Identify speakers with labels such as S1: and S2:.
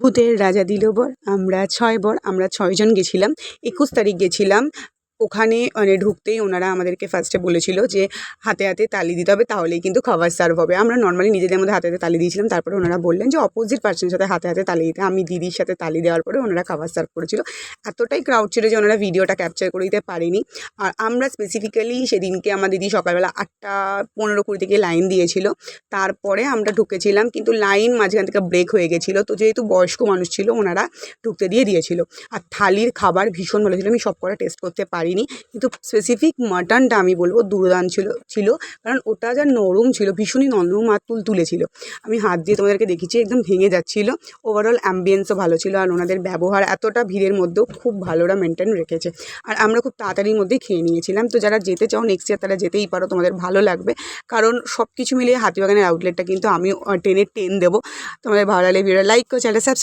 S1: ভূতের রাজা দিল বর আমরা ৬ বর আমরা ৬ জন গেছিলাম। ২১ তারিখ গেছিলাম। ওখানে মানে ঢুকতেই ওনারা আমাদেরকে ফার্স্টে বলেছিল যে হাতে, হাতে তালি দিতে হবে তাহলেই কিন্তু খাবার সার্ভ হবে। আমরা নর্মালি নিজেদের মধ্যে হাতে, হাতে তালি দিয়েছিলাম। তারপরে ওনারা বললেন যে অপোজিট পার্সনের সাথে হাতে, হাতে তালি দিতে। আমি দিদির সাথে তালি দেওয়ার পরে ওনারা খাবার সার্ভ করেছিল। এতটাই ক্রাউড ছিল যে ওনারা ভিডিওটা ক্যাপচার করে দিতে পারেনি। আর আমরা স্পেসিফিক্যালি সেদিনকে আমার দিদি সকালবেলা ৮টা ১৫-২০ থেকে লাইন দিয়েছিল। তারপরে আমরা ঢুকেছিলাম, কিন্তু লাইন মাঝখান থেকে ব্রেক হয়ে গেছিলো। তো যেহেতু বয়স্ক মানুষ ছিল ওনারা ঢুকতে দিয়েছিল। আর থালির খাবার ভীষণ ভালো ছিল। আমি সব কটা টেস্ট করতে পারিনি, কিন্তু স্পেসিফিক মাটনটা আমি বলবো দুর্দান্ত ছিল। কারণ ওটা যা নরম ছিল, ভীষণই নরম আর তুলতুলে ছিল। আমি হাত দিয়ে তোমাদেরকে দেখিয়েছি, একদম ভেঙে যাচ্ছিলো। ওভারঅল অ্যাম্বিয়েন্সও ভালো ছিল, আর ওনাদের ব্যবহার এতটা ভিড়ের মধ্যেও খুব ভালো ওরা মেনটেন রেখেছে। আর আমরা খুব তাড়াতাড়ির মধ্যেই খেয়ে নিয়েছিলাম। তো যারা যেতে চাও নেক্সট ইয়ার তারা যেতেই পারো, তোমাদের ভালো লাগবে। কারণ সব কিছু মিলিয়ে হাতিবাগানের আউটলেটটা কিন্তু আমি 10 এর 10 দেবো। তোমাদের ভালো লাগলে ভিডিও লাইক করো, চ্যানেলটা সাবস্ক্রাইব